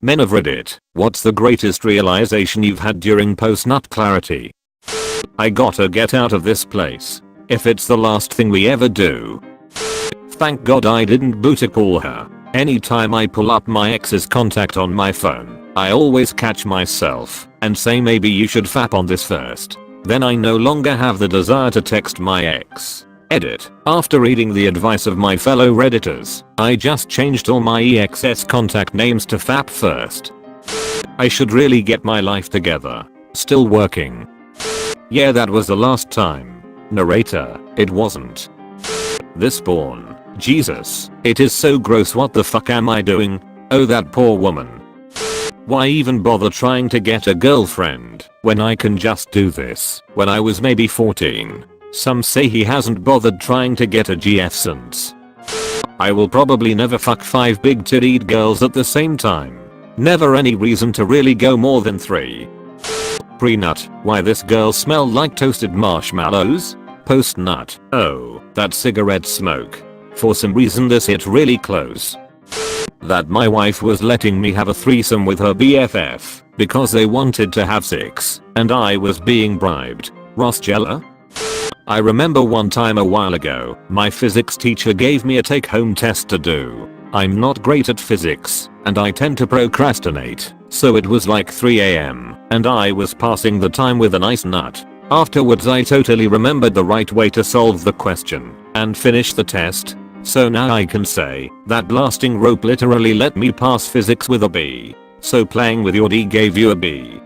Men of Reddit, what's the greatest realization you've had during post-nut clarity? I gotta get out of this place. If it's the last thing we ever do. Thank God I didn't booty call her. Anytime I pull up my ex's contact on my phone, I always catch myself and say maybe you should fap on this first. Then I no longer have the desire to text my ex. Edit. After reading the advice of my fellow redditors, I just changed all my ex's contact names to fap first. I should really get my life together. Still working. Yeah, that was the last time. Narrator, it wasn't. This porn. Jesus, it is so gross. What the fuck am I doing? Oh, that poor woman. Why even bother trying to get a girlfriend when I can just do this? When I was maybe 14. Some say he hasn't bothered trying to get a GF since. I will probably never fuck 5 big tittied girls at the same time. Never any reason to really go more than 3. Pre-nut, why this girl smell like toasted marshmallows? Post-nut, oh, that cigarette smoke. For some reason this hit really close. That my wife was letting me have a threesome with her BFF because they wanted to have sex and I was being bribed. Ross Geller? I remember one time a while ago, my physics teacher gave me a take-home test to do. I'm not great at physics, and I tend to procrastinate, so it was like 3 AM, and I was passing the time with a nice nut. Afterwards I totally remembered the right way to solve the question, and finish the test. So now I can say that blasting rope literally let me pass physics with a B. So playing with your D gave you a B.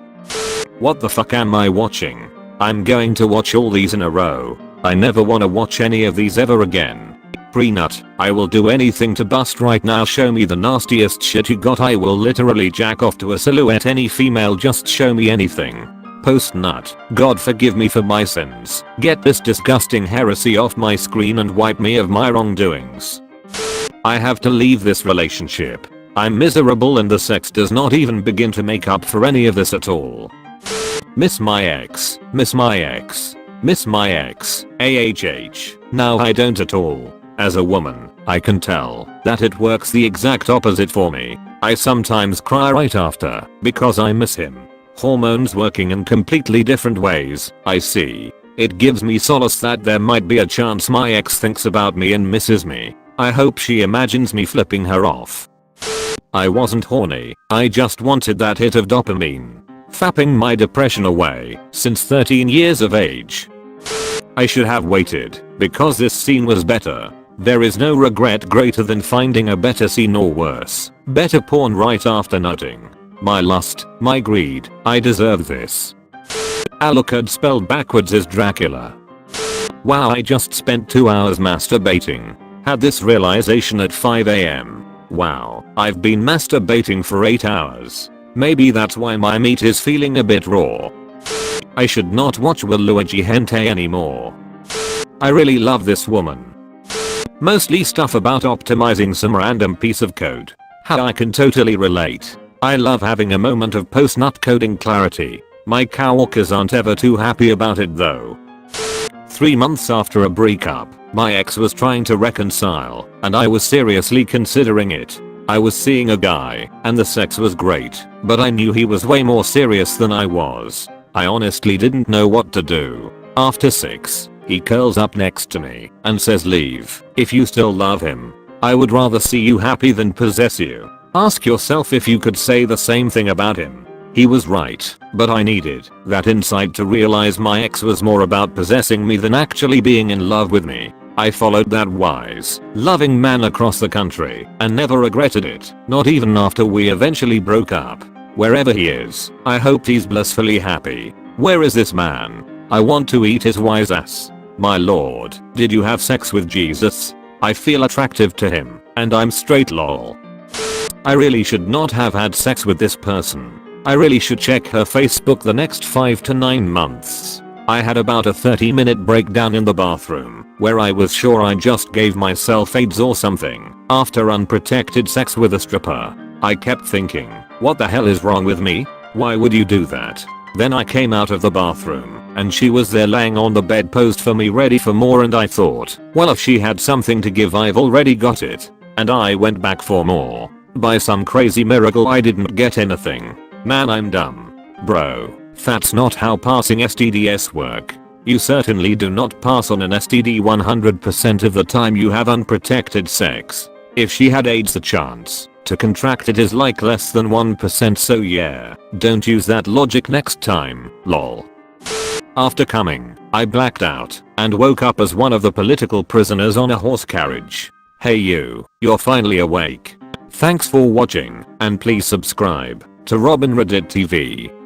What the fuck am I watching? I'm going to watch all these in a row. I never wanna watch any of these ever again. Pre-nut, I will do anything to bust right now. Show me the nastiest shit you got. I will literally jack off to a silhouette. Any female, just show me anything. Post-nut, God forgive me for my sins. Get this disgusting heresy off my screen and wipe me of my wrongdoings. I have to leave this relationship. I'm miserable and the sex does not even begin to make up for any of this at all. Miss my ex, miss my ex, miss my ex, AHH. Now I don't at all. As a woman, I can tell that it works the exact opposite for me. I sometimes cry right after because I miss him. Hormones working in completely different ways, I see. It gives me solace that there might be a chance my ex thinks about me and misses me. I hope she imagines me flipping her off. I wasn't horny, I just wanted that hit of dopamine. Fapping my depression away since 13 years of age. I should have waited because this scene was better. There is no regret greater than finding a better scene or worse, better porn right after nutting. My lust, my greed, I deserve this. Alucard spelled backwards is Dracula. Wow, I just spent 2 hours masturbating. Had this realization at 5 AM. Wow, I've been masturbating for 8 hours. Maybe that's why my meat is feeling a bit raw. I should not watch Waluigi hentai anymore. I really love this woman. Mostly stuff about optimizing some random piece of code. How I can totally relate. I love having a moment of post-nut coding clarity. My coworkers aren't ever too happy about it though. 3 months after a breakup, my ex was trying to reconcile, and I was seriously considering it. I was seeing a guy, and the sex was great, but I knew he was way more serious than I was. I honestly didn't know what to do. After 6, he curls up next to me and says leave if you still love him. I would rather see you happy than possess you. Ask yourself if you could say the same thing about him. He was right, but I needed that insight to realize my ex was more about possessing me than actually being in love with me. I followed that wise, loving man across the country and never regretted it, not even after we eventually broke up. Wherever he is, I hope he's blissfully happy. Where is this man? I want to eat his wise ass. My lord, did you have sex with Jesus? I feel attractive to him, and I'm straight lol. I really should not have had sex with this person. I really should check her Facebook the next 5 to 9 months. I had about a 30-minute breakdown in the bathroom, where I was sure I just gave myself AIDS or something, after unprotected sex with a stripper. I kept thinking, what the hell is wrong with me? Why would you do that? Then I came out of the bathroom, and she was there laying on the bed posed for me ready for more, and I thought, well, if she had something to give I've already got it. And I went back for more. By some crazy miracle I didn't get anything. Man, I'm dumb. Bro, that's not how passing STDs work. You certainly do not pass on an STD 100% of the time you have unprotected sex. If she had AIDS, the chance to contract it is like less than 1%, so yeah, don't use that logic next time, lol. After coming, I blacked out and woke up as one of the political prisoners on a horse carriage. Hey you're finally awake. Thanks for watching, and please subscribe to Robin Reddit TV.